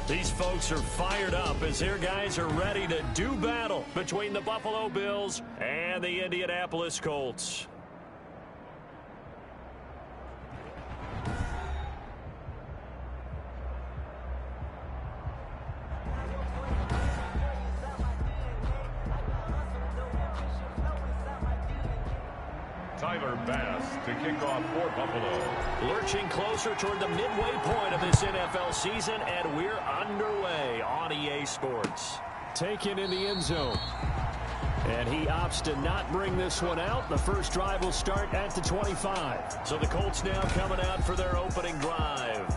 These folks are fired up as their guys are ready to do battle between the Buffalo Bills and the Indianapolis Colts. Tyler Bass to kick off for Buffalo. Lurching closer toward the midway point of this NFL season, and we're underway on EA Sports. Taken in the end zone. And he opts to not bring this one out. The first drive will start at the 25. So the Colts now coming out for their opening drive.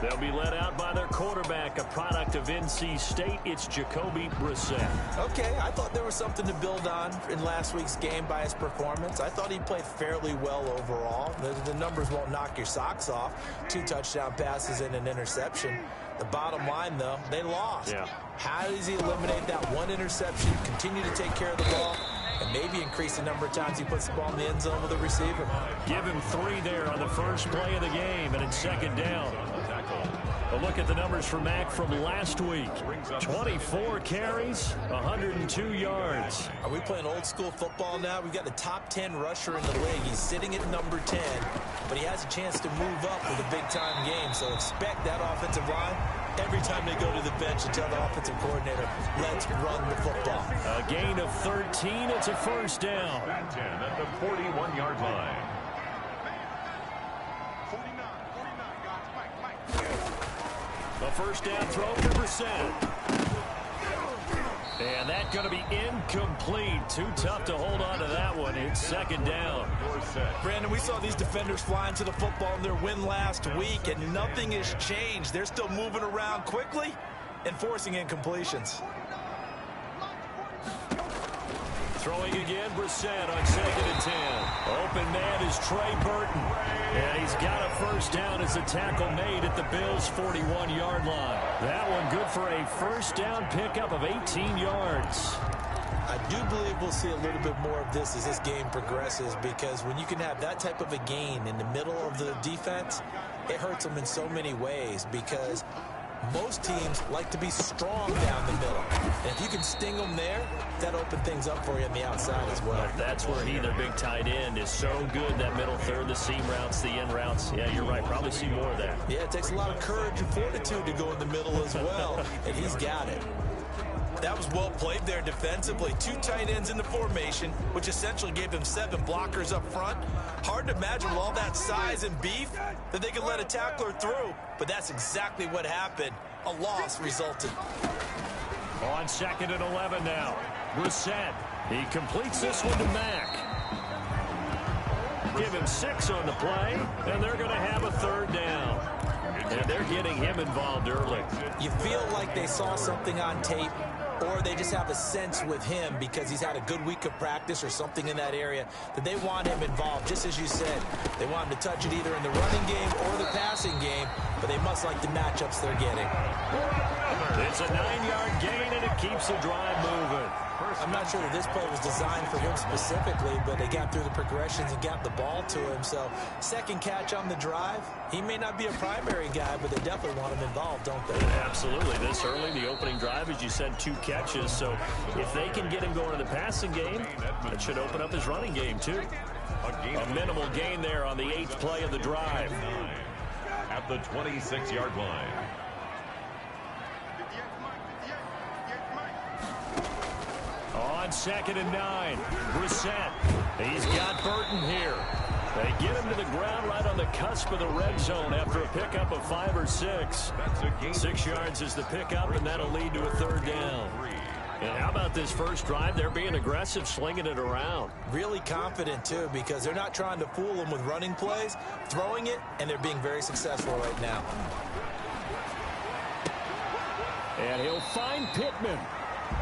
They'll be led out by their quarterback, a product of NC State. It's Jacoby Brissett. Okay, I thought there was something to build on in last week's game by his performance. I thought he played fairly well overall. The numbers won't knock your socks off. 2 touchdown passes and an interception. The bottom line, though, they lost. Yeah. How does he eliminate that one interception, continue to take care of the ball, and maybe increase the number of times he puts the ball in the end zone with a receiver? Give him 3 there on the first play of the game, and it's second down. A look at the numbers for Mack from last week. 24 carries, 102 yards. Are we playing old school football now? We've got the top 10 rusher in the league. He's sitting at number 10, but he has a chance to move up with a big-time game. So expect that offensive line every time they go to the bench and tell the offensive coordinator, let's run the football. A gain of 13. It's a first down. 10 at the 41-yard line. A first down throw for Brissett. And that's going to be incomplete. Too tough to hold on to that one. It's second down. Brandon, we saw these defenders flying to the football in their win last week, and nothing has changed. They're still moving around quickly and forcing incompletions. Throwing again, Brissett on second and 10. Open man is Trey Burton. And he's got a first down as the tackle made at the Bills' 41-yard line. That one good for a first down pickup of 18 yards. I do believe we'll see a little bit more of this as this game progresses, because when you can have that type of a gain in the middle of the defense, it hurts them in so many ways, because most teams like to be strong down the middle. And if you can sting them there, that opens things up for you on the outside as well. That's where he, their big tight end, is so good, that middle third, the seam routes, the end routes. Yeah, you're right. Probably see more of that. Yeah, it takes a lot of courage and fortitude to go in the middle as well, and he's got it. That was well played there defensively. 2 tight ends in the formation, which essentially gave them 7 blockers up front. Hard to imagine with all that size and beef that they could let a tackler through, but that's exactly what happened. A loss resulted. On second and 11 now. Brissett. He completes this one to Mack. Give him 6 on the play, and they're going to have a third down. And they're getting him involved early. You feel like they saw something on tape, or they just have a sense with him because he's had a good week of practice or something in that area that they want him involved. Just as you said, they want him to touch it either in the running game or the passing game, but they must like the matchups they're getting. It's a 9-yard gain, and it keeps the drive moving. I'm not sure that this play was designed for him specifically, but they got through the progressions and got the ball to him. So second catch on the drive. He may not be a primary guy, but they definitely want him involved, don't they? Absolutely. This early, the opening drive, as you said, 2 catches. So if they can get him going in the passing game, it should open up his running game, too. A minimal gain there on the 8th play of the drive. At the 26-yard line. On second and 9, Brissett. He's got Burton here. They get him to the ground right on the cusp of the red zone after a pickup of 5 or 6. 6 yards is the pickup, and that'll lead to a third down. And how about this first drive? They're being aggressive, slinging it around. Really confident, too, because they're not trying to fool them with running plays, throwing it, and they're being very successful right now. And he'll find Pittman.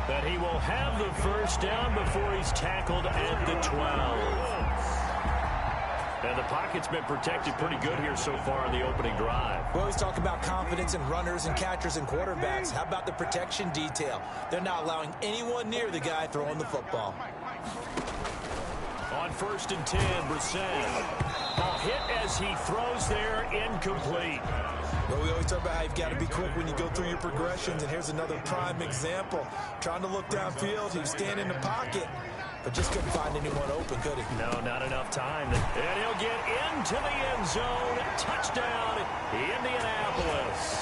That he will have the first down before he's tackled at the 12. And the pocket's been protected pretty good here so far in the opening drive. We always talk about confidence in runners and catchers and quarterbacks. How about the protection detail? They're not allowing anyone near the guy throwing the football. On first and 10, Brissett. A hit as he throws there, incomplete. Well, we always talk about how you've got to be quick when you go through your progressions, and here's another prime example. Trying to look downfield, he was standing in the pocket, but just couldn't find anyone open, could he? No, not enough time. And he'll get into the end zone. Touchdown, Indianapolis.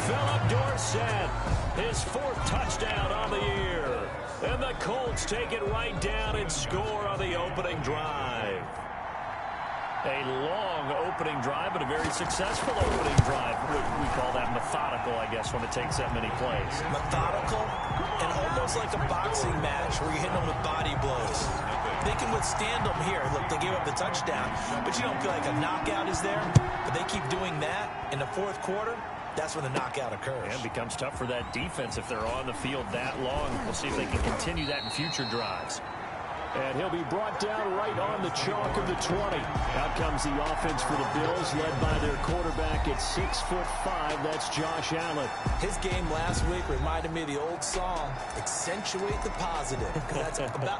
Philip Dorsett, his 4th touchdown on the year. And the Colts take it right down and score on the opening drive. A long opening drive, but a very successful opening drive. We call that methodical, I guess, when it takes that many plays. Methodical and almost like a boxing match where you're hitting them with body blows. They can withstand them here. Look, they gave up the touchdown, but you don't feel like a knockout is there. But they keep doing that in the 4th quarter. That's when the knockout occurs. And it becomes tough for that defense if they're on the field that long. We'll see if they can continue that in future drives. And he'll be brought down right on the chalk of the 20. Out comes the offense for the Bills, led by their quarterback at 6'5". That's Josh Allen. His game last week reminded me of the old song, Accentuate the Positive.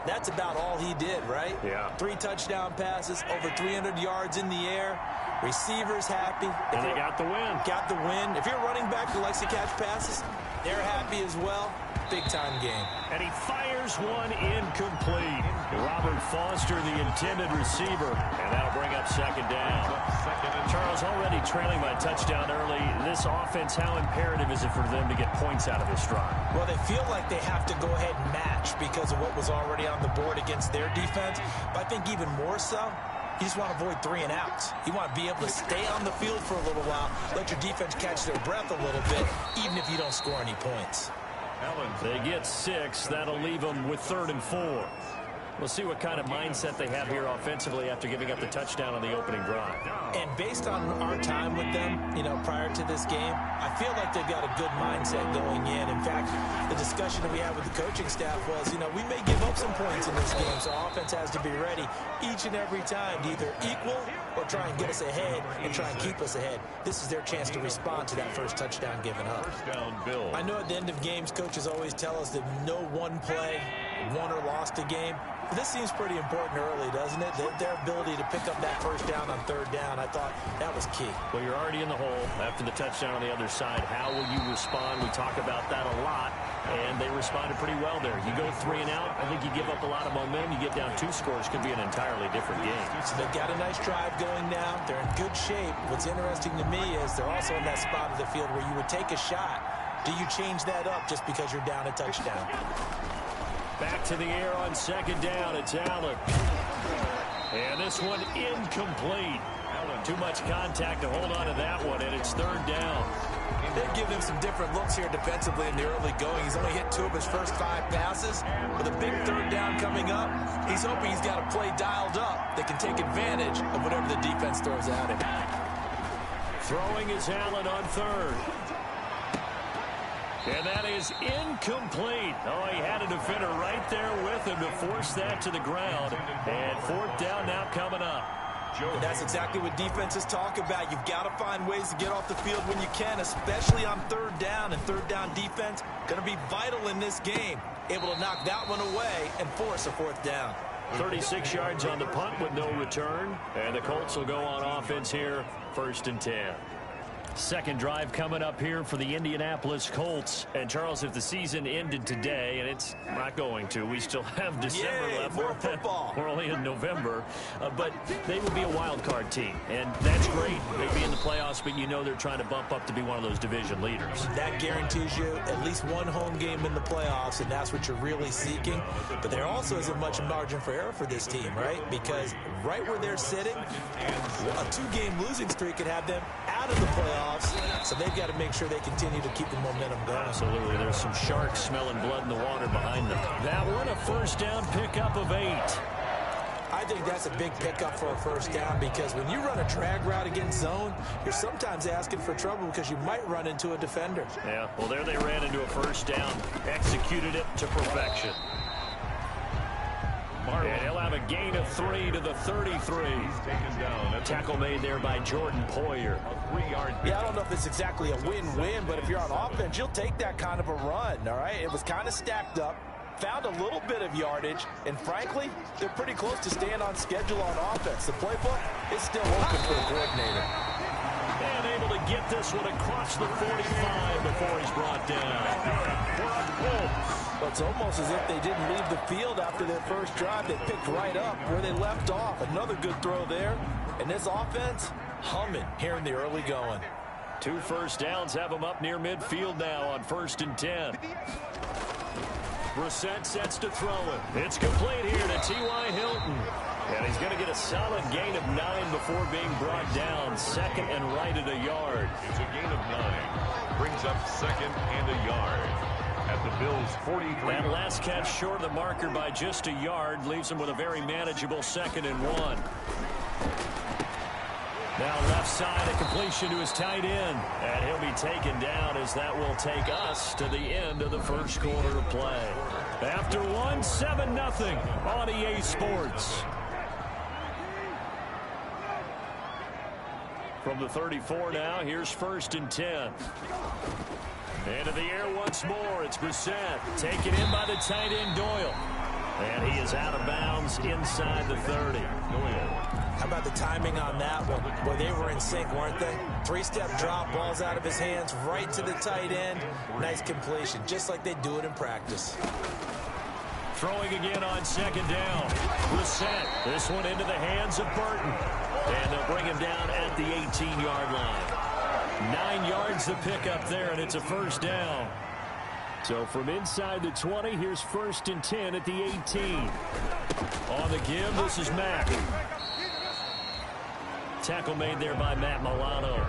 That's about all he did, right? Yeah. 3 touchdown passes, over 300 yards in the air. Receivers happy. And they got the win. Got the win. If you're a running back who likes to catch passes, they're happy as well. Big-time game. And he fires one incomplete. Robert Foster, the intended receiver. And that'll bring up 2nd down. Charles, already trailing by touchdown early. This offense, how imperative is it for them to get points out of this drive? Well, they feel like they have to go ahead and match because of what was already on the board against their defense. But I think even more so, you just want to avoid 3 and outs. You want to be able to stay on the field for a little while, let your defense catch their breath a little bit, even if you don't score any points. They get 6. That'll leave them with 3rd and 4. We'll see what kind of mindset they have here offensively after giving up the touchdown on the opening drive. And based on our time with them, prior to this game, I feel like they've got a good mindset going in. In fact, the discussion that we had with the coaching staff was, we may give up some points in this game, so offense has to be ready each and every time to either equal or try and get us ahead and try and keep us ahead. This is their chance to respond to that first touchdown given up. First down, Bill. I know at the end of games, coaches always tell us that no one play won or lost a game. This seems pretty important early, doesn't it? Their ability to pick up that first down on 3rd down, I thought that was key. Well, you're already in the hole after the touchdown on the other side. How will you respond? We talk about that a lot, and they responded pretty well there. You go 3 and out, I think you give up a lot of momentum. You get down 2 scores, could be an entirely different game. So they've got a nice drive going now. They're in good shape. What's interesting to me is they're also in that spot of the field where you would take a shot. Do you change that up just because you're down a touchdown? Back to the air on 2nd down. It's Allen. And this one incomplete. Too much contact to hold on to that one, and it's 3rd down. They've given him some different looks here defensively in the early going. He's only hit 2 of his first 5 passes. With a big 3rd down coming up, he's hoping he's got a play dialed up that can take advantage of whatever the defense throws at him. Throwing is Allen on 3rd. And that is incomplete. Oh, he had a defender right there with him to force that to the ground. And 4th down now coming up. And that's exactly what defenses talk about. You've got to find ways to get off the field when you can, especially on 3rd down. And 3rd down defense going to be vital in this game. Able to knock that one away and force a 4th down. 36 yards on the punt with no return. And the Colts will go on offense here, 1st and 10. Second drive coming up here for the Indianapolis Colts. And, Charles, if the season ended today, and it's not going to, we still have December left. More football. We're only in November. But they would be a wild card team. And that's great. They'd be in the playoffs, but you know they're trying to bump up to be one of those division leaders. That guarantees you at least one home game in the playoffs, and that's what you're really seeking. But there also isn't much margin for error for this team, right? Because right where they're sitting, a 2-game losing streak could have them out of the playoffs. So they've got to make sure they continue to keep the momentum going. Absolutely. There's some sharks smelling blood in the water behind them. That one, a 1st down pickup of 8. I think that's a big pickup for a 1st down because when you run a drag route against zone, you're sometimes asking for trouble because you might run into a defender. Yeah, well, there they ran into a 1st down, executed it to perfection. And he'll have a gain of 3 to the 33. Tackle made there by Jordan Poyer. Yeah, I don't know if it's exactly a win-win, but if you're on offense, you'll take that kind of a run, all right? It was kind of stacked up, found a little bit of yardage, and frankly, they're pretty close to staying on schedule on offense. The playbook is still open for the coordinator. And able to get this one across the 45 before he's brought down. Well, it's almost as if they didn't leave the field after their first drive. They picked right up where they left off. Another good throw there. And this offense, humming here in the early going. 2 first downs have him up near midfield now on 1st and 10. Brissett sets to throw it. It's complete here to T.Y. Hilton. And he's going to get a solid gain of 9 before being brought down. 2nd and right at a yard. It's a gain of 9. Brings up 2nd and a yard. At the Bills' 43. That last catch short of the marker by just a yard leaves him with a very manageable 2nd and 1. Now left side, a completion to his tight end. And he'll be taken down as that will take us to the end of the first quarter of play. After 1, 7-0 on EA Sports. From the 34 now, here's 1st and 10. Into the air once more. It's Brissett. Taken in by the tight end, Doyle. And he is out of bounds inside the 30. How about the timing on that one? Boy, they were in sync, weren't they? 3-step drop, ball's out of his hands, right to the tight end. Nice completion, just like they do it in practice. Throwing again on 2nd down. Brissett. This one into the hands of Burton. And they'll bring him down at the 18-yard line. 9 yards to pick up there, and it's a 1st down. So from inside the 20, here's 1st and 10 at the 18. On the give, this is Mack. Tackle made there by Matt Milano.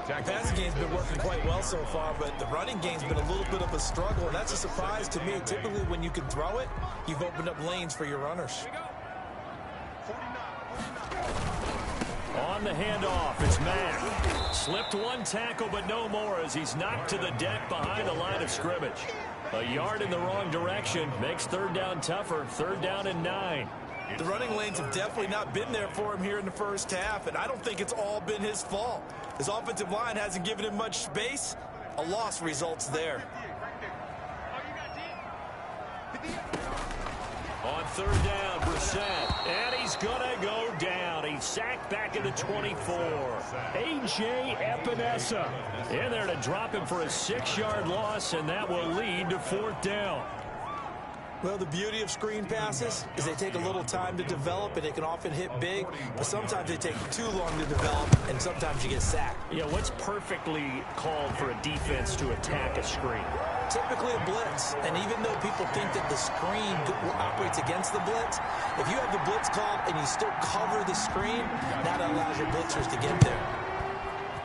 The passing game's been working quite well so far, but the running game's been a little bit of a struggle, and that's a surprise to me. Typically, when you can throw it, you've opened up lanes for your runners. On the handoff, it's Mack. Slipped one tackle, but no more as he's knocked to the deck behind the line of scrimmage. A yard in the wrong direction makes 3rd down tougher. 3rd down and 9. The running lanes have definitely not been there for him here in the first half, and I don't think it's all been his fault. His offensive line hasn't given him much space. A loss results there. On 3rd down, Brissett. And he's going to go down. He's sacked back at the 24. A.J. Epinesa in there to drop him for a 6-yard loss, and that will lead to 4th down. Well, the beauty of screen passes is they take a little time to develop, and they can often hit big, but sometimes they take too long to develop, and sometimes you get sacked. Yeah, what's perfectly called for a defense to attack a screen? Typically a blitz, and even though people think that the screen operates against the blitz, if you have the blitz called and you still cover the screen, that allows your blitzers to get there.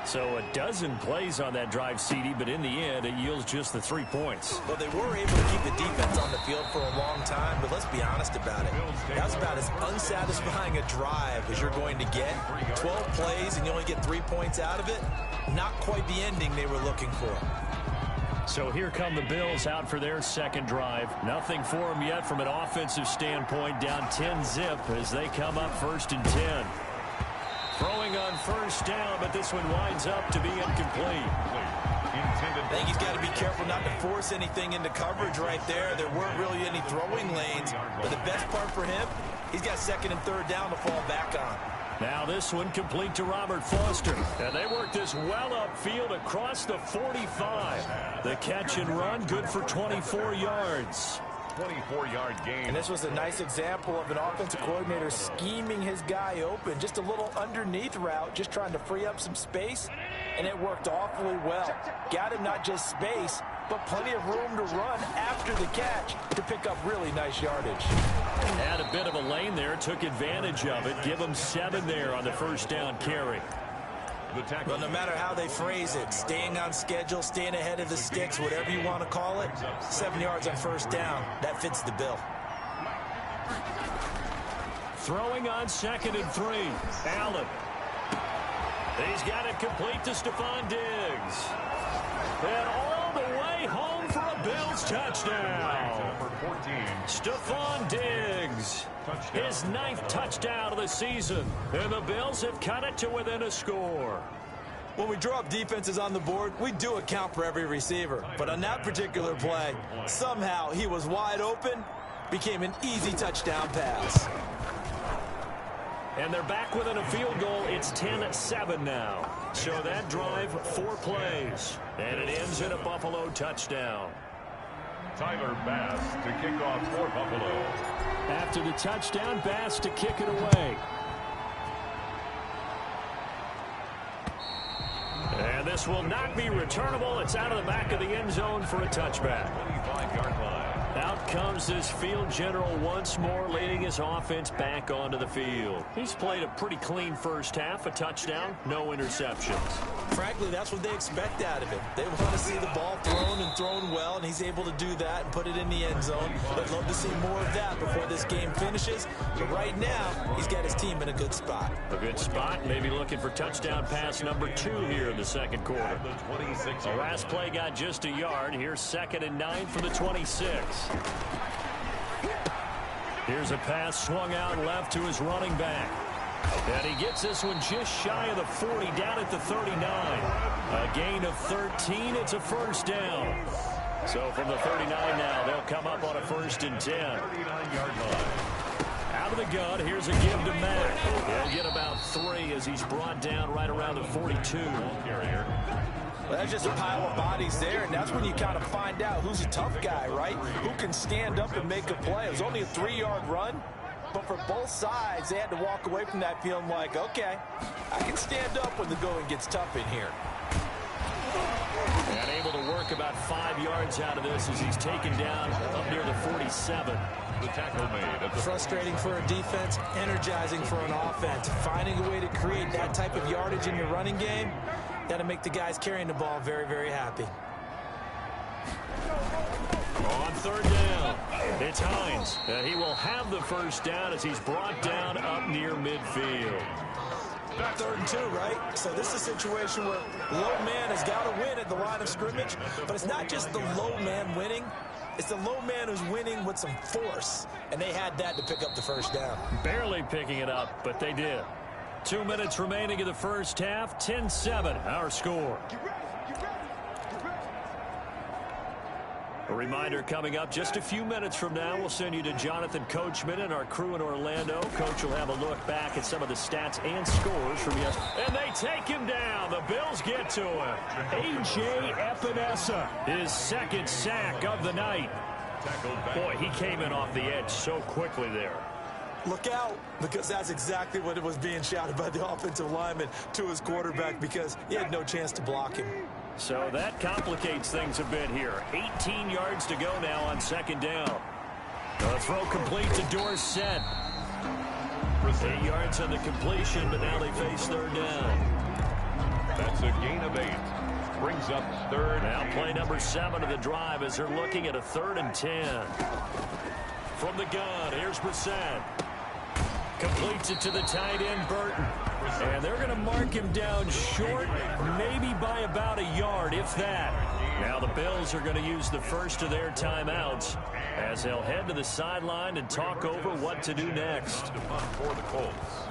So a dozen plays on that drive, CD, but in the end, it yields just the 3 points. Well, they were able to keep the defense on the field for a long time, but let's be honest about it. That's about as unsatisfying a drive as you're going to get. 12 plays and you only get 3 points out of it. Not quite the ending they were looking for. So here come the Bills out for their 2nd drive. Nothing for them yet from an offensive standpoint. Down 10-zip as they come up 1st and 10. Throwing on 1st down, but this one winds up to be incomplete. I think he's got to be careful not to force anything into coverage right there. There weren't really any throwing lanes, but the best part for him, he's got 2nd and 3rd down to fall back on. Now this one complete to Robert Foster. And they work this well upfield across the 45. The catch and run good for 24 yards. 24-yard gain. And this was a nice example of an offensive coordinator scheming his guy open. Just a little underneath route, just trying to free up some space, and it worked awfully well. Got him not just space, but plenty of room to run after the catch to pick up really nice yardage. Had a bit of a lane there, took advantage of it. Give him 7 there on the 1st down carry. Well, no matter how they phrase it, staying on schedule, staying ahead of the sticks, whatever you want to call it, 7 yards on 1st down, that fits the bill. Throwing on 2nd and 3. Allen. He's got it complete to Stephon Diggs. And all the way home for a Bills touchdown. Stephon Diggs. His 9th touchdown of the season. And the Bills have cut it to within a score. When we draw up defenses on the board, we do account for every receiver. But on that particular play, somehow he was wide open, became an easy touchdown pass. And they're back within a field goal. It's 10-7 now. So that drive, 4 plays. And it ends in a Buffalo touchdown. Tyler Bass to kick off for Buffalo. After the touchdown, Bass to kick it away. And this will not be returnable. It's out of the back of the end zone for a touchback. 25-yard line. Out comes this field general once more, leading his offense back onto the field. He's played a pretty clean first half, a touchdown, no interceptions. Frankly, that's what they expect out of him. They want to see the ball thrown and thrown well, and he's able to do that and put it in the end zone. They'd love to see more of that before this game finishes. But right now, he's got his team in a good spot. A good spot, maybe looking for touchdown pass number 2 here in the second quarter. The last play got just a yard. Here's 2nd and 9 from the 26. Here's a pass swung out left to his running back. And he gets this one just shy of the 40, down at the 39. A gain of 13. It's a first down. So from the 39 now, they'll come up on a 1st and 10. 39-yard line. Out of the gun, here's a give to Mack. He'll get about 3 as he's brought down right around the 42. Carrier. Well, that's just a pile of bodies there, and that's when you kind of find out who's a tough guy, right? Who can stand up and make a play. It was only a 3-yard run, but for both sides, they had to walk away from that feeling like, okay, I can stand up when the going gets tough in here. And able to work about 5 yards out of this as he's taken down up near the 47. The tackle made at the Frustrating for a defense, energizing for an offense. Finding a way to create that type of yardage in your running game, got to make the guys carrying the ball very, very happy. On 3rd down, it's Hines. He will have the first down as he's brought down up near midfield. 3rd and 2, right? So this is a situation where low man has got to win at the line of scrimmage, but it's not just the low man winning. It's the low man who's winning with some force, and they had that to pick up the first down. Barely picking it up, but they did. 2 minutes remaining in the first half, 10-7, our score. A reminder coming up just a few minutes from now, we'll send you to Jonathan Coachman and our crew in Orlando. Coach will have a look back at some of the stats and scores from yesterday. And they take him down. The Bills get to him. A.J. Epinesa, his 2nd sack of the night. Boy, he came in off the edge so quickly there. Look out, because that's exactly what it was being shouted by the offensive lineman to his quarterback, because he had no chance to block him. So that complicates things a bit here. 18 yards to go now on 2nd down. The throw complete to Dorsett. 8 yards on the completion, but now they face 3rd down. That's a gain of 8. Brings up 3rd. Now play number 7 of the drive as they're looking at a 3rd and 10. From the gun, here's Brissett. Completes it to the tight end, Burton. And they're going to mark him down short, maybe by about a yard, if that. Now the Bills are going to use the first of their timeouts as they'll head to the sideline and talk over what to do next. For the Colts.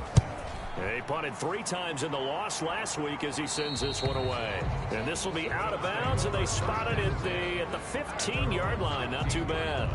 He punted 3 times in the loss last week as he sends this one away. And this will be out of bounds, and they spot it at the 15-yard line. Not too bad.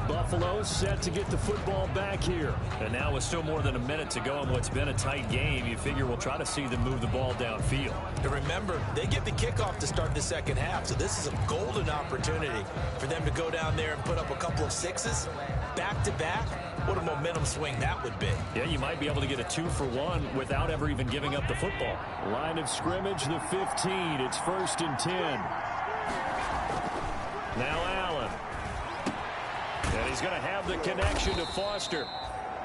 Buffalo set to get the football back here. And now with still more than a minute to go in what's been a tight game, you figure we'll try to see them move the ball downfield. And remember, they get the kickoff to start the second half, so this is a golden opportunity for them to go down there and put up a couple of 6s back-to-back. What a momentum swing that would be. Yeah, you might be able to get a 2-for-1 without ever even giving up the football. Line of scrimmage, the 15. It's 1st and 10. Now Allen. And he's going to have the connection to Foster.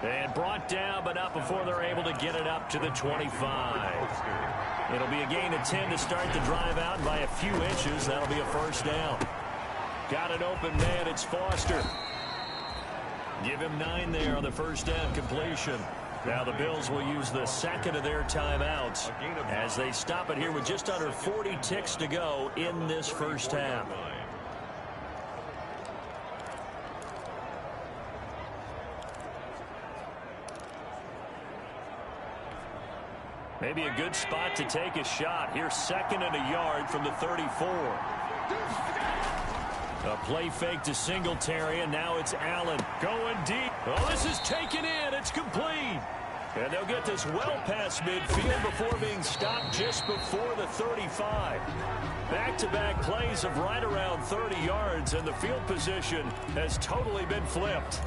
And brought down, but not before they're able to get it up to the 25. It'll be a gain of 10 to start the drive out. By a few inches, that'll be a first down. Got an open man. It's Foster. Give him 9 there on the first down completion. Now the Bills will use the 2nd of their timeouts as they stop it here with just under 40 ticks to go in this first half. Maybe a good spot to take a shot. Here's 2nd and a yard from the 34. A play fake to Singletary, and now it's Allen going deep. Oh, this is taken in. It's complete. And they'll get this well past midfield before being stopped just before the 35. Back-to-back plays of right around 30 yards, and the field position has totally been flipped.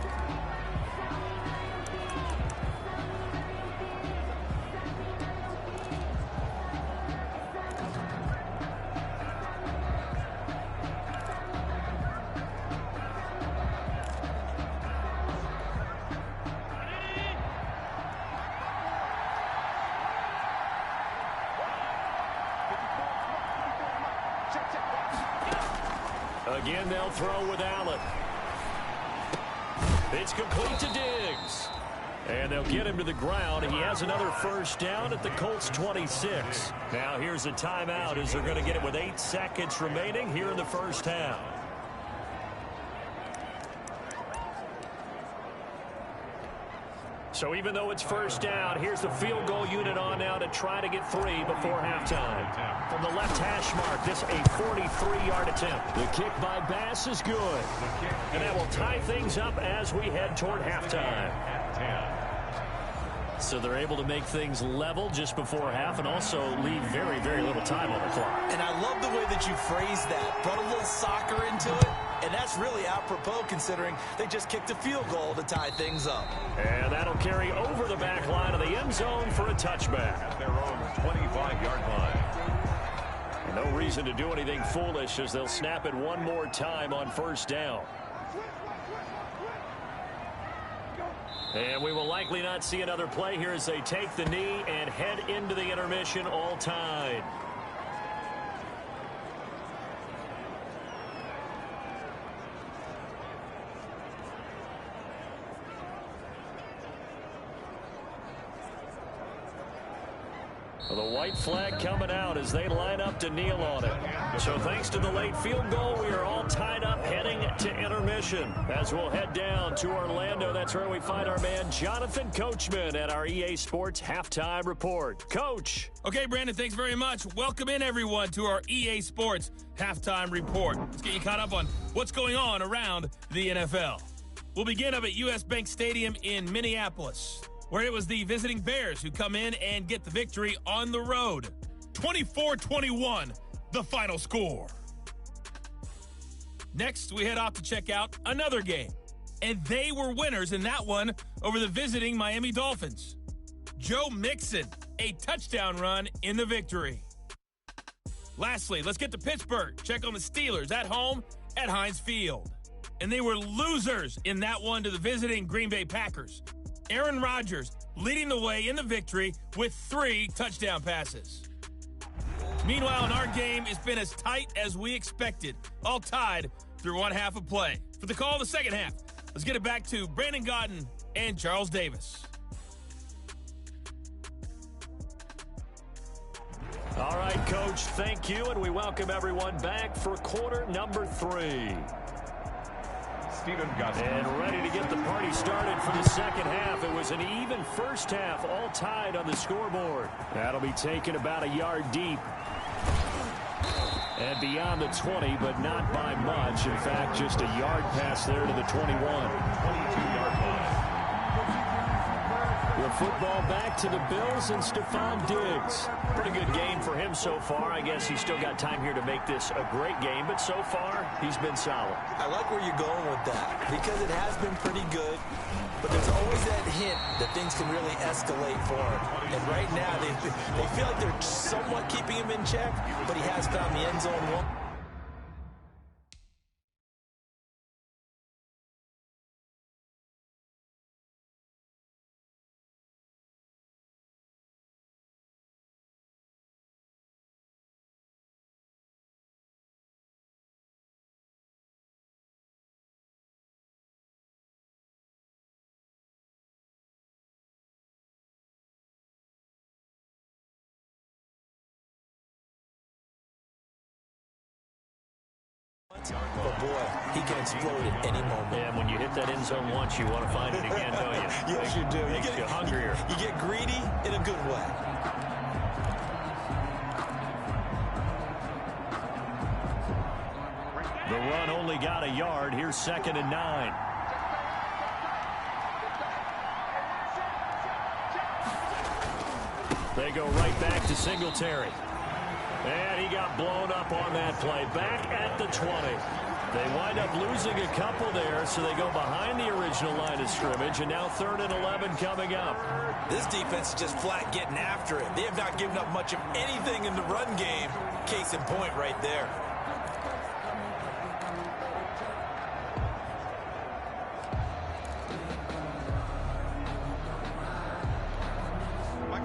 Again, they'll throw with Allen. It's complete to Diggs. And they'll get him to the ground. He has another first down at the Colts 26. Now here's a timeout as they're going to get it with 8 seconds remaining here in the first half. So even though it's first down, here's the field goal unit on now to try to get 3 before halftime. From the left hash mark, this a 43-yard attempt. The kick by Bass is good. And that will tie things up as we head toward halftime. So they're able to make things level just before half and also leave very, very little time on the clock. And I love the way that you phrase that. Brought a little soccer into it. And that's really apropos considering they just kicked a field goal to tie things up. And that'll carry over the back line of the end zone for a touchback. At their own 25-yard line. No reason to do anything foolish as they'll snap it one more time on first down. And we will likely not see another play here as they take the knee and head into the intermission all tied. The white flag coming out as they line up to kneel on it. So thanks to the late field goal, we are all tied up heading to intermission. As we'll head down to Orlando, that's where we find our man Jonathan Coachman at our EA Sports Halftime Report. Coach. Okay, Brandon, thanks very much. Welcome in, everyone, to our EA Sports Halftime Report. Let's get you caught up on what's going on around the NFL. We'll begin up at U.S. Bank Stadium in Minneapolis, where it was the visiting Bears who come in and get the victory on the road. 24-21, the final score. Next, we head off to check out another game. And they were winners in that one over the visiting Miami Dolphins. Joe Mixon, a touchdown run in the victory. Lastly, let's get to Pittsburgh. Check on the Steelers at home at Heinz Field. And they were losers in that one to the visiting Green Bay Packers. Aaron Rodgers leading the way in the victory with 3 touchdown passes. Meanwhile, in our game, it's been as tight as we expected, all tied through one half of play. For the call of the second half, let's get it back to Brandon Gaudin and Charles Davis. All right, Coach, thank you, and we welcome everyone back for quarter number 3. And ready to get the party started for the second half. It was an even first half, all tied on the scoreboard. That'll be taken about a yard deep. And beyond the 20, but not by much. In fact, just a yard pass there to the 21. 22-yard line. The football back to the Bills and Stephon Diggs. Pretty good game for him so far. I guess he's still got time here to make this a great game, but so far, he's been solid. I like where you're going with that because it has been pretty good, but there's always that hint that things can really escalate for him. And right now, they feel like they're somewhat keeping him in check, but he has found the end zone one. But boy, he can explode at any moment. And when you hit that end zone once, you want to find it again, don't you? Yes, you do. Makes you hungrier. You get greedy in a good way. The run only got a yard. Here's 2nd and 9. They go right back to Singletary. And he got blown up on that play. Back at the 20. They wind up losing a couple there, so they go behind the original line of scrimmage, and now 3rd and 11 coming up. This defense is just flat getting after it. They have not given up much of anything in the run game. Case in point right there.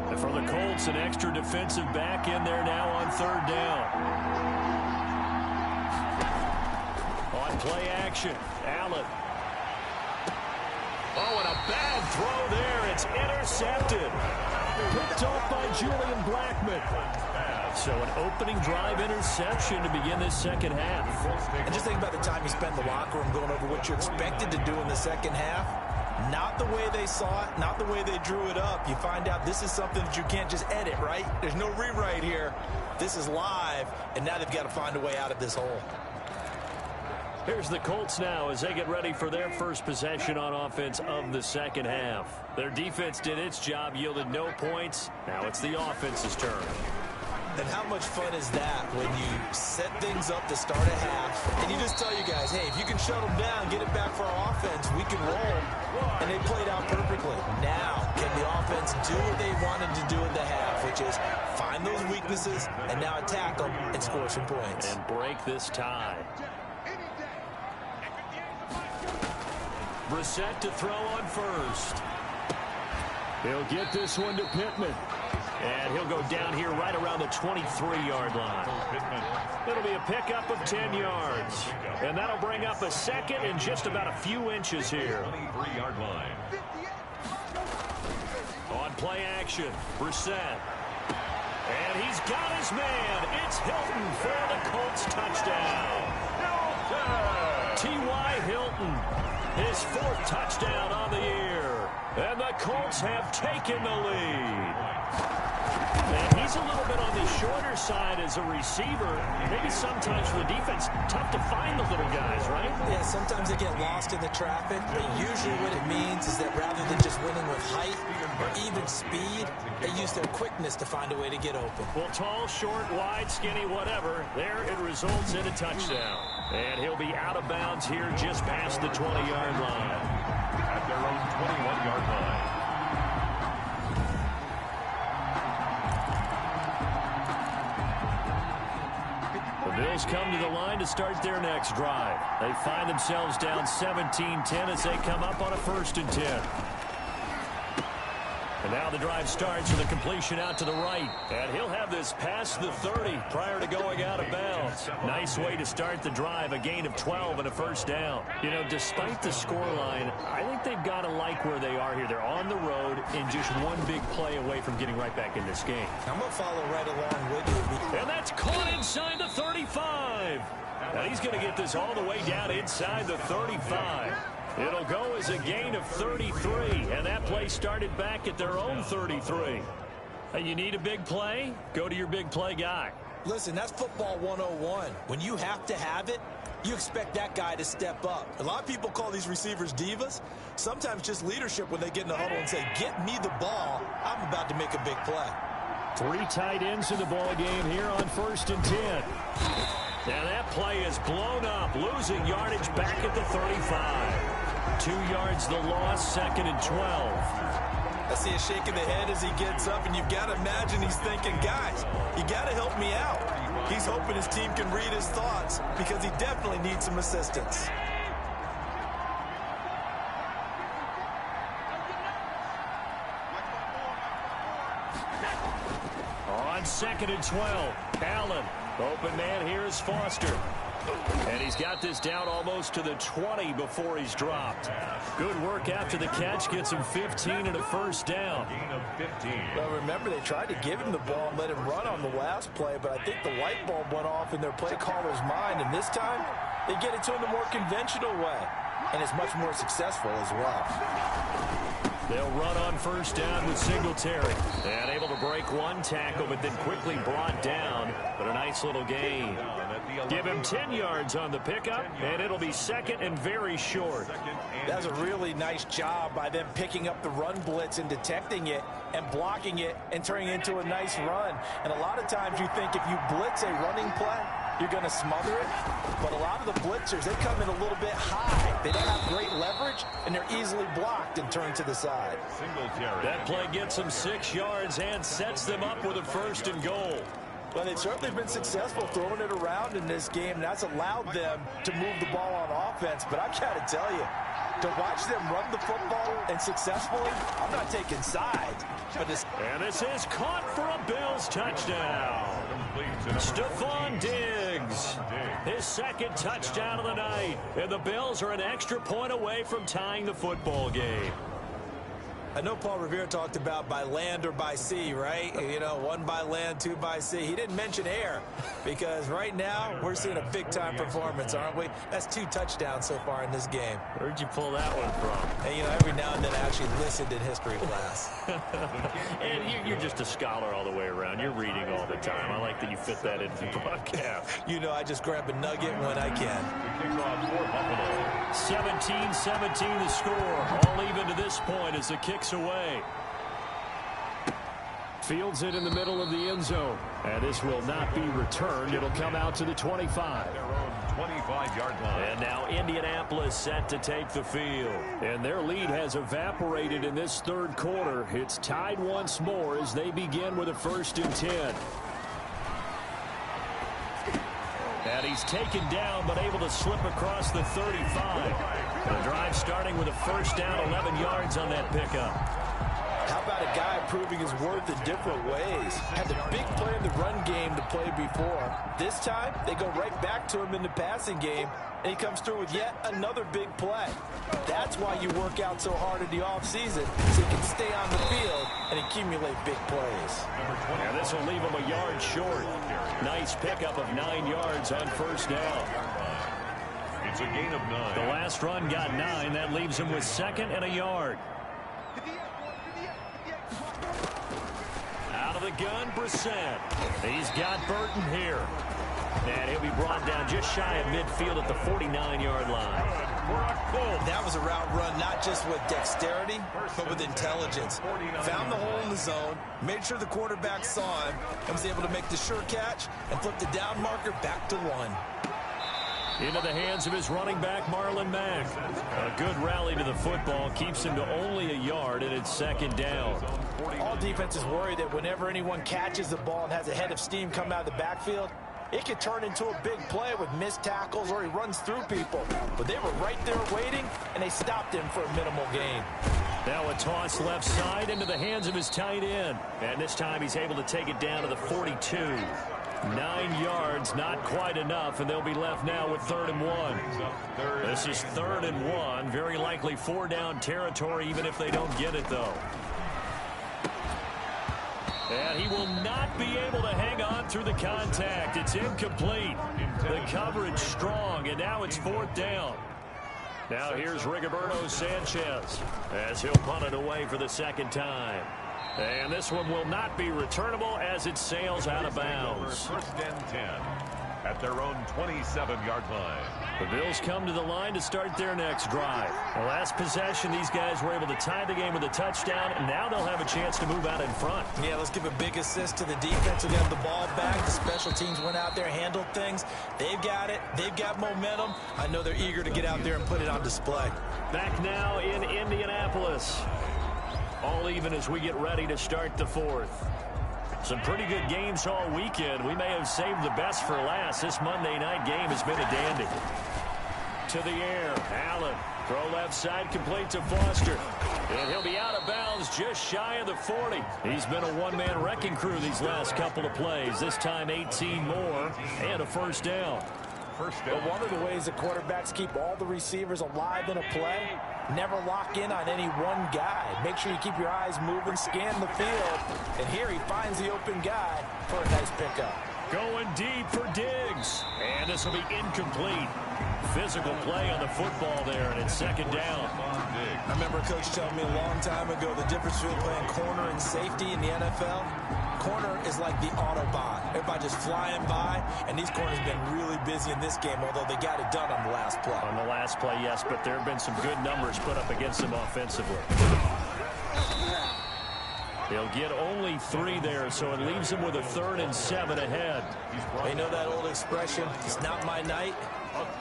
And for the Colts, an extra defensive back in there now on 3rd down. On play action, Allen. Oh, and a bad throw there. It's intercepted. Picked off by Julian Blackmon. So an opening drive interception to begin this second half. And just think about the time you spent in the locker room going over what you expected to do in the second half. Not the way they saw it, not the way they drew it up. You find out this is something that you can't just edit, right? There's no rewrite here. This is live, and now they've got to find a way out of this hole. Here's the Colts now as they get ready for their first possession on offense of the second half. Their defense did its job, yielded no points. Now it's the offense's turn. And how much fun is that when you set things up to start a half, and you just tell you guys, hey, if you can shut them down, get it back for our offense, we can roll. And they played out perfectly. Now, can the offense do what they wanted to do in the half, which is find those weaknesses and now attack them and score some points. And break this tie. Brissett to throw on first. He'll get this one to Pittman. And he'll go down here right around the 23-yard line. It'll be a pickup of 10 yards. And that'll bring up a second and just about a few inches here. 23-yard line. On play action, Brissett. And he's got his man. It's Hilton for the Colts touchdown. T.Y. Hilton, his 4th touchdown on the year. And the Colts have taken the lead. And he's a little bit on the shorter side as a receiver. Maybe sometimes for the defense, tough to find the little guys, right? Yeah, sometimes they get lost in the traffic, but usually what it means is that rather than just winning with height or even speed, they use their quickness to find a way to get open. Well, tall, short, wide, skinny, whatever, there it results in a touchdown. And he'll be out of bounds here just past the 20-yard line. At their own 21-yard line. The Bills come to the line to start their next drive. They find themselves down 17-10 as they come up on a 1st and 10. And now the drive starts with a completion out to the right. And he'll have this past the 30 prior to going out of bounds. Nice way to start the drive, a gain of 12 and a 1st down. You know, despite the scoreline, I think they've got to like where they are here. They're on the road and just one big play away from getting right back in this game. I'm going to follow right along with you. And that's caught inside the 35. Now he's going to get this all the way down inside the 35. It'll go as a gain of 33, and that play started back at their own 33. You need a big play? Go to your big play guy. Listen, that's football 101. When you have to have it, you expect that guy to step up. A lot of people call these receivers divas. Sometimes just leadership when they get in the huddle and say, get me the ball. I'm about to make a big play. 3 tight ends in the ball game here on 1st and 10. Now that play is blown up, losing yardage back at the 35. 2 yards the loss, 2nd and 12. I see a shake of the head as he gets up, and you've got to imagine he's thinking, guys, you got to help me out. He's hoping his team can read his thoughts because he definitely needs some assistance. On 2nd and 12, Allen. Open man here is Foster. And he's got this down almost to the 20 before he's dropped. Good work after the catch. Gets him 15 and a 1st down. Gain of 15. Well, remember, they tried to give him the ball and let him run on the last play, but I think the light bulb went off in their play caller's mind, and this time they get it to him the more conventional way, and it's much more successful as well. They'll run on first down with Singletary. And able to break one tackle, but then quickly brought down. But a nice little gain. Give him 10 yards on the pickup, and it'll be second and very short. That was a really nice job by them picking up the run blitz and detecting it and blocking it and turning it into a nice run. And a lot of times you think if you blitz a running play, you're going to smother it. But a lot of the blitzers, they come in a little bit high. They don't have great leverage, and they're easily blocked and turned to the side. That play gets them 6 yards and sets them up with a 1st and goal. Well, they've certainly been successful throwing it around in this game, and that's allowed them to move the ball on offense. But I've got to tell you, to watch them run the football and successfully, I'm not taking sides. But and this is caught for a Bills touchdown. Stephon Diggs, his 2nd touchdown of the night. And the Bills are an extra point away from tying the football game. I know Paul Revere talked about by land or by sea, right? You know, 1 by land, 2 by sea. He didn't mention air because right now we're seeing a big-time performance, aren't we? That's 2 touchdowns so far in this game. Where'd you pull that one from? And, you know, every now and then I actually listened in history class. And you're just a scholar all the way around. You're reading all the time. I like that you fit that into the broadcast. You know, I just grab a nugget when I can. 17-17 the score. All even to this point as the kick's away. Fields it in the middle of the end zone. And this will not be returned. It'll come out to the 25. Their own 25-yard line. And now Indianapolis set to take the field. And their lead has evaporated in this 3rd quarter. It's tied once more as they begin with a 1st and 10. And he's taken down, but able to slip across the 35. The drive starting with a 1st down, 11 yards on that pickup. How about a guy proving his worth in different ways? Had the big play in the run game to play before. This time, they go right back to him in the passing game, and he comes through with yet another big play. That's why you work out so hard in the offseason, so you can stay on the field and accumulate big plays. And this will leave him a yard short. Nice pickup of 9 yards on 1st down. It's a gain of 9. The last run got 9. That leaves him with 2nd and a yard. Out of the gun, Brissett. He's got Burton here. And he'll be brought down just shy of midfield at the 49-yard line. That was a route run not just with dexterity, but with intelligence. Found the hole in the zone, made sure the quarterback saw him, and was able to make the sure catch and flip the down marker back to 1. Into the hands of his running back, Marlon Mack. A good rally to the football keeps him to only a yard, and it's 2nd down. All defenses worry that whenever anyone catches the ball and has a head of steam come out of the backfield, it could turn into a big play with missed tackles or he runs through people. But they were right there waiting, and they stopped him for a minimal gain. Now a toss left side into the hands of his tight end. And this time he's able to take it down to the 42. 9 yards, not quite enough, and they'll be left now with 3rd and 1. This is 3rd and 1. Very likely 4-down territory, even if they don't get it, though. And he will not be able to hang on through the contact. It's incomplete. The coverage strong, and now it's 4th down. Now here's Rigoberto Sanchez as he'll punt it away for the 2nd time. And this one will not be returnable as it sails out of bounds. 1st and 10 at their own 27-yard line. The Bills come to the line to start their next drive. The last possession, these guys were able to tie the game with a touchdown, and now they'll have a chance to move out in front. Yeah, let's give a big assist to the defense who got the ball back. The special teams went out there, handled things. They've got it. They've got momentum. I know they're eager to get out there and put it on display. Back now in Indianapolis. All even as we get ready to start the 4th. Some pretty good games all weekend. We may have saved the best for last. This Monday night game has been a dandy. To the air, Allen. Throw left side, complete to Foster. And he'll be out of bounds just shy of the 40. He's been a one-man wrecking crew these last couple of plays. This time 18 more and a 1st down. But one of the ways that quarterbacks keep all the receivers alive in a play, never lock in on any one guy. Make sure you keep your eyes moving, scan the field. And here he finds the open guy for a nice pickup. Going deep for Diggs. And this will be incomplete. physical play on the football there, and it's second down. I remember a coach telling me a long time ago the difference between playing corner and safety in the NFL. Corner is like the Autobahn. Everybody just flying by, and these corners have been really busy in this game, although they got it done on the last play. On the last play, yes, but there have been some good numbers put up against them offensively. They'll get only 3 there, so it leaves them with a 3rd and 7 ahead. They know that old expression, it's not my night.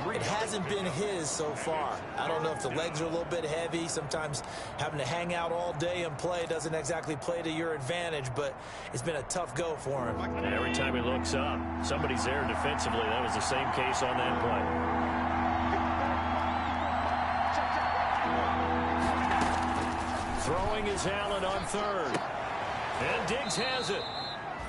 It hasn't been his so far. I don't know if the legs are a little bit heavy. Sometimes having to hang out all day and play doesn't exactly play to your advantage, but it's been a tough go for him. And every time he looks up, somebody's there defensively. That was the same case on that play. Throwing is Allen on 3rd. And Diggs has it.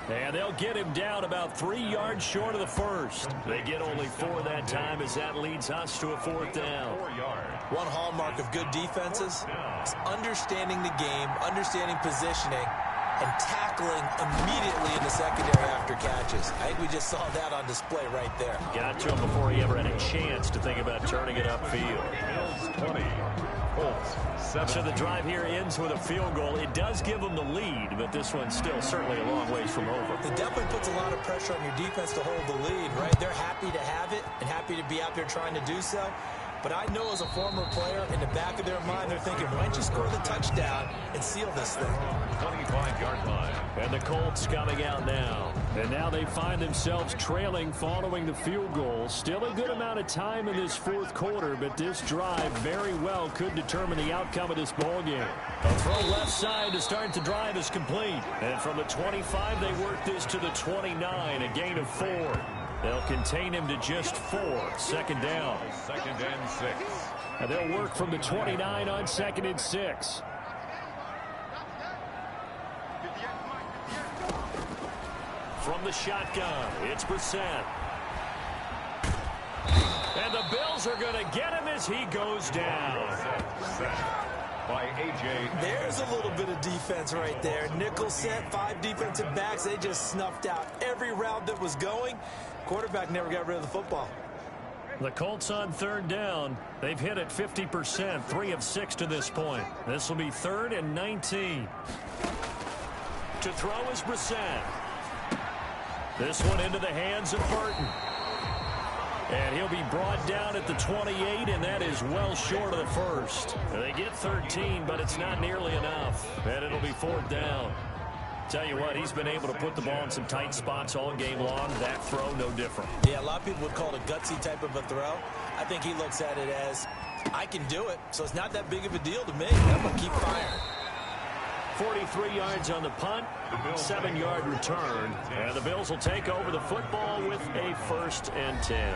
And they'll get him down about 3 yards short of the first. They get only 4 that time as that leads us to a 4th down. 4 yards. One hallmark of good defenses is understanding the game, understanding positioning, and tackling immediately in the secondary after catches. I think we just saw that on display right there. Got to him before he ever had a chance to think about turning it upfield. Bills 20. Colts 7. So the drive here ends with a field goal. It does give them the lead, but this one's still certainly a long ways from over. It definitely puts a lot of pressure on your defense to hold the lead, right? They're happy to have it and happy to be out there trying to do so. But I know as a former player, in the back of their mind, they're thinking, why don't you score the touchdown and seal this thing? 25-yard line. And the Colts coming out now. And now they find themselves trailing following the field goal. Still a good amount of time in this 4th quarter, but this drive very well could determine the outcome of this ballgame. A throw left side to start the drive is complete. And from the 25, they work this to the 29, a gain of 4. They'll contain him to just 4. 2nd down. 2nd and 6. And they'll work from the 29 on 2nd and 6. From the shotgun, it's Brissett. And the Bills are going to get him as he goes down. By A.J. There's a little bit of defense right there. Nickel set, 5 defensive backs. They just snuffed out every route that was going. Quarterback never got rid of the football. The Colts on 3rd down. They've hit it 50%, 3 of 6 to this point. This will be 3rd and 19. To throw is Brissett. This one into the hands of Burton. And he'll be brought down at the 28, and that is well short of the first. They get 13, but it's not nearly enough. And it'll be 4th down. Tell you what, he's been able to put the ball in some tight spots all game long. That throw, no different. Yeah, a lot of people would call it a gutsy type of a throw. I think he looks at it as, I can do it, so it's not that big of a deal to me. I'm going to keep firing. 43 yards on the punt, 7-yard return, and the Bills will take over the football with a 1st and 10.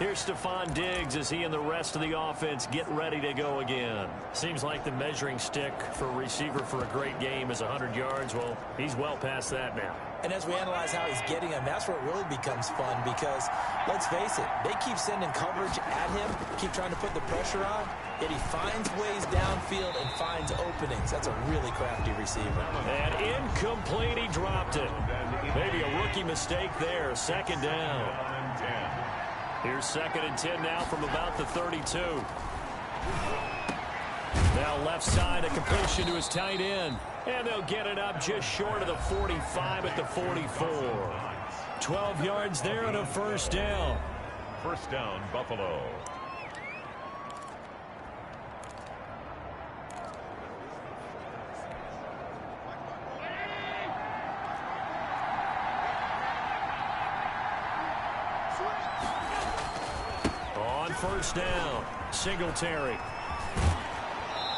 Here's Stephon Diggs as he and the rest of the offense get ready to go again. Seems like the measuring stick for a receiver for a great game is 100 yards. Well, he's well past that now. And as we analyze how he's getting them, that's where it really becomes fun because, let's face it, they keep sending coverage at him, keep trying to put the pressure on, yet he finds ways downfield and finds openings. That's a really crafty receiver. And incomplete, he dropped it. Maybe a rookie mistake there. 2nd down. Here's 2nd and 10 now from about the 32. Now left side, a completion to his tight end. And they'll get it up just short of the 45 at the 44. 12 yards there and a 1st down. 1st down, Buffalo. On 1st down, Singletary.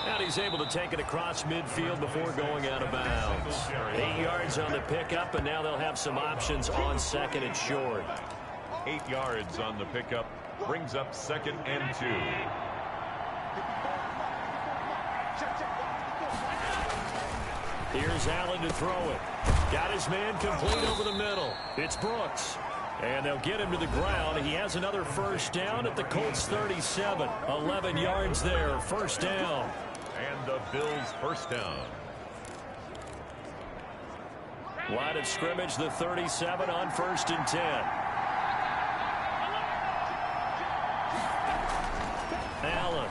And he's able to take it across midfield before going out of bounds. 8 yards on the pickup, and now they'll have some options on 2nd and short. 8 yards on the pickup. Brings up 2nd and 2. Here's Allen to throw it. Got his man complete over the middle. It's Brooks. And they'll get him to the ground. He has another 1st down at the Colts 37. 11 yards there. 1st down. And the Bills' 1st down. Line of scrimmage, the 37 on 1st and 10. Allen.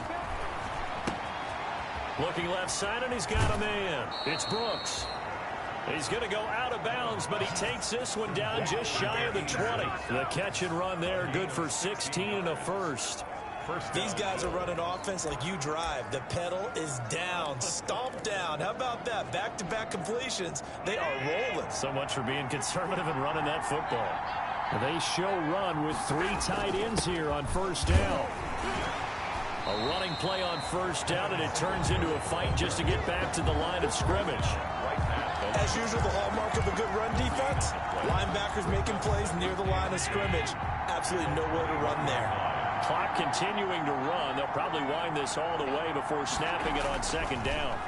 Looking left side, and he's got a man. It's Brooks. He's going to go out of bounds, but he takes this one down just shy of the 20. The catch and run there, good for 16 and a first. These guys are running offense like you drive. The pedal is down, stomped down. How about that? Back-to-back completions. They are rolling. So much for being conservative and running that football. They show run with 3 tight ends here on first down. A running play on first down, and it turns into a fight just to get back to the line of scrimmage. As usual, the hallmark of a good run defense, linebackers making plays near the line of scrimmage. Absolutely nowhere to run there. Clock continuing to run. They'll probably wind this all the way before snapping it on second down.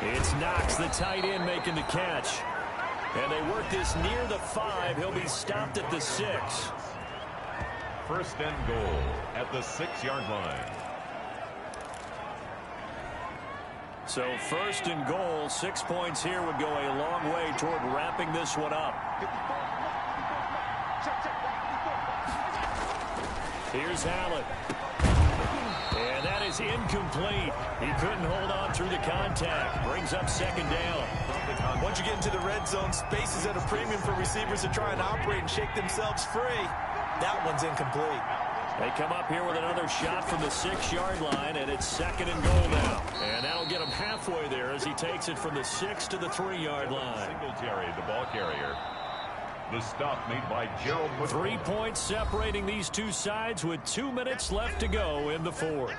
It's Knox, the tight end, making the catch. And they work this near the 5. He'll be stopped at the 6. First and goal at the 6-yard line. So first and goal, 6 points here would go a long way toward wrapping this one up. Here's Allen. And that is incomplete. He couldn't hold on through the contact. Brings up second down. Once you get into the red zone, space is at a premium for receivers to try and operate and shake themselves free. That one's incomplete. They come up here with another shot from the 6-yard line, and it's second and goal now. And that'll get him halfway there as he takes it from the 6 to the 3-yard line. Singletary, the ball carrier. The stop made by Gerald. 3 points separating these two sides with 2 minutes left to go in the 4th.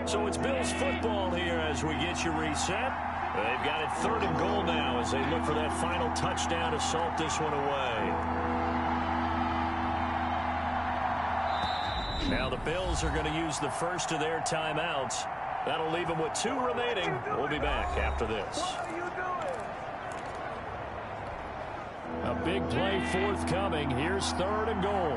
So it's Bills football here as we get you reset. They've got it third and goal now as they look for that final touchdown to salt this one away. Now the Bills are going to use the first of their timeouts. That'll leave them with 2 remaining. We'll be back after this. A big play forthcoming. Here's third and goal.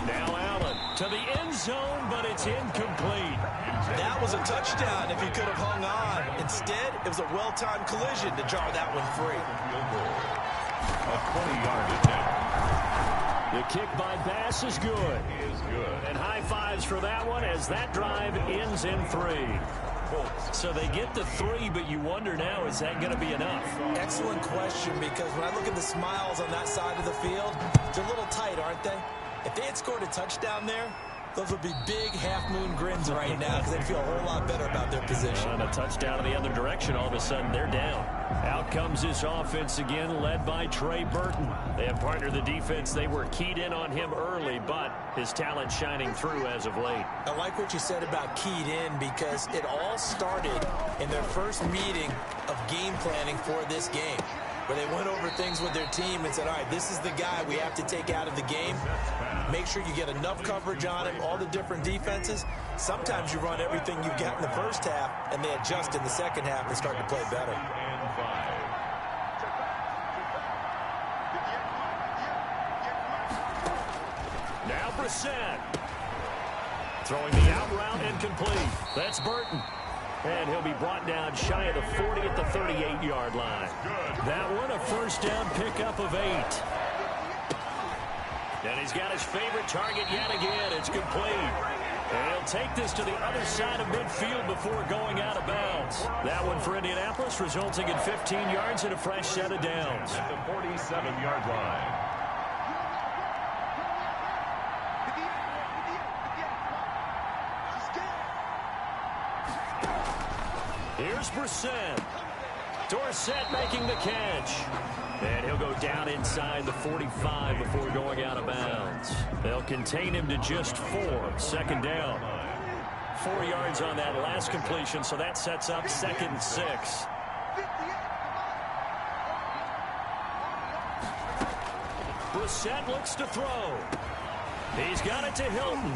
Now Allen to the end zone, but it's incomplete. That was a touchdown if he could have hung on. Instead, it was a well-timed collision to jar that one free. A 20-yard attempt. The kick by Bass is good. And high fives for that one as that drive ends in 3. So they get the 3, but you wonder now, is that going to be enough? Excellent question, because when I look at the smiles on that side of the field, they're a little tight, aren't they? If they had scored a touchdown there, those would be big half-moon grins right now because they'd feel a whole lot better about their position. And a touchdown in the other direction, all of a sudden they're down. Out comes this offense again, led by Trey Burton. They have partnered the defense. They were keyed in on him early, but his talent shining through as of late. I like what you said about keyed in because it all started in their first meeting of game planning for this game, where they went over things with their team and said, all right, this is the guy we have to take out of the game. Make sure you get enough coverage on him, all the different defenses. Sometimes you run everything you've got in the first half, and they adjust in the second half and start to play better. Now Brissett. Throwing the out route incomplete. That's Burton. And he'll be brought down shy of the 40 at the 38-yard line. That one a first down pickup of 8. And he's got his favorite target yet again. It's complete. And he'll take this to the other side of midfield before going out of bounds. That one for Indianapolis resulting in 15 yards and a fresh set of downs. At the 47-yard line. Here's Brissett. Dorsett making the catch. And he'll go down inside the 45 before going out of bounds. They'll contain him to just 4. Second down. 4 yards on that last completion, so that sets up 2nd and 6. Brissett looks to throw. He's got it to Hilton.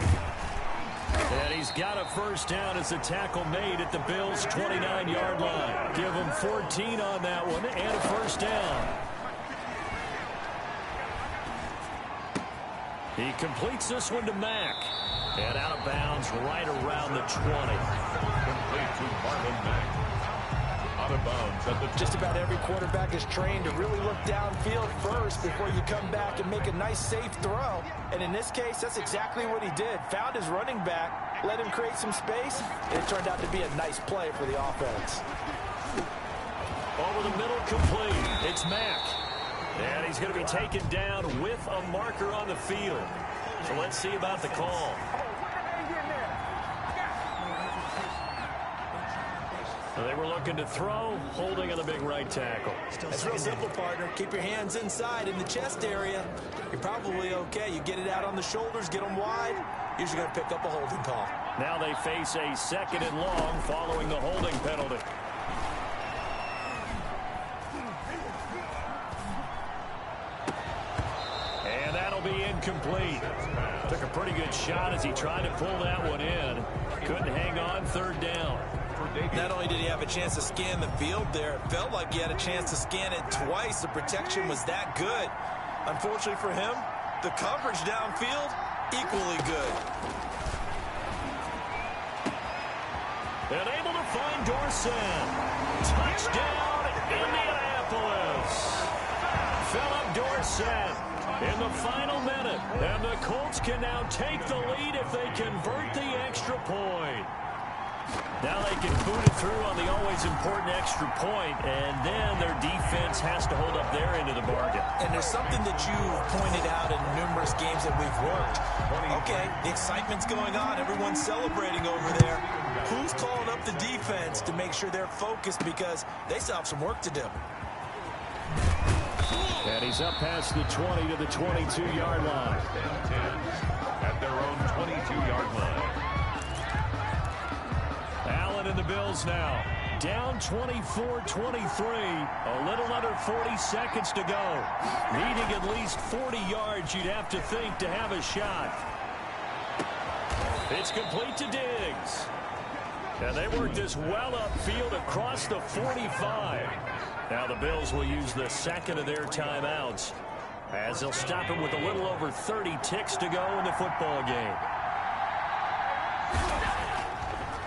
And he's got a first down as the tackle made at the Bills' 29-yard line. Give him 14 on that one and a first down. He completes this one to Mack. And out of bounds right around the 20. Complete to Marlon Mack. On out of bounds at the... Just about every quarterback is trained to really look downfield first before you come back and make a nice, safe throw. And in this case, that's exactly what he did. Found his running back, let him create some space, and it turned out to be a nice play for the offense. Over the middle, complete. It's Mack. And he's going to be taken down with a marker on the field. So let's see about the call. So they were looking to throw, holding on the big right tackle. That's real simple, partner. Keep your hands inside in the chest area. You're probably okay. You get it out on the shoulders, get them wide. Usually going to pick up a holding call. Now they face a 2nd and long following the holding penalty. And that'll be incomplete. Took a pretty good shot as he tried to pull that one in. Couldn't hang on, 3rd down. Not only did he have a chance to scan the field there, it felt like he had a chance to scan it twice. The protection was that good. Unfortunately for him, the coverage downfield, equally good. And able to find Dorsett. Touchdown, Indianapolis. Philip Dorsett in the final minute. And the Colts can now take the lead if they convert the extra point. Now they can boot it through on the always important extra point, and then their defense has to hold up their end of the bargain. And there's something that you've pointed out in numerous games that we've worked. Okay, the excitement's going on. Everyone's celebrating over there. Who's calling up the defense to make sure they're focused, because they still have some work to do. And he's up past the 20 to the 22-yard line. 10 at their own 22-yard line. Allen and the Bills now down 24-23. A little under 40 seconds to go. Needing at least 40 yards, you'd have to think, to have a shot. It's complete to Diggs. And they work this well upfield across the 45. Now the Bills will use the 2nd of their timeouts as they'll stop him with a little over 30 ticks to go in the football game.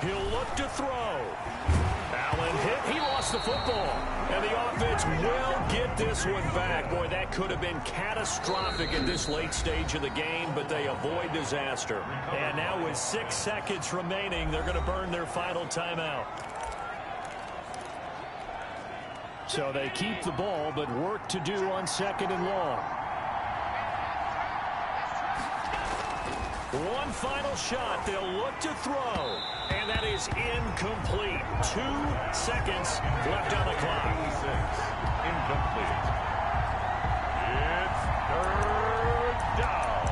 He'll look to throw. Allen hit. He lost the football. And the offense will get this one back. Boy, that could have been catastrophic at this late stage of the game, but they avoid disaster. And now with 6 seconds remaining, they're going to burn their final timeout. So they keep the ball, but work to do on 2nd and long. One final shot. They'll look to throw. And that is incomplete. 2 seconds left on the clock. Incomplete. It's 3rd down.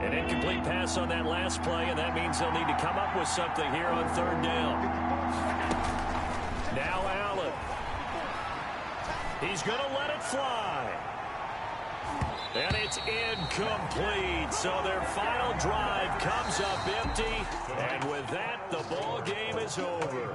An incomplete pass on that last play, and that means they'll need to come up with something here on 3rd down. Now Allen. He's going to let it fly. And it's incomplete. So their final drive comes up empty. And with that, the ball game is over.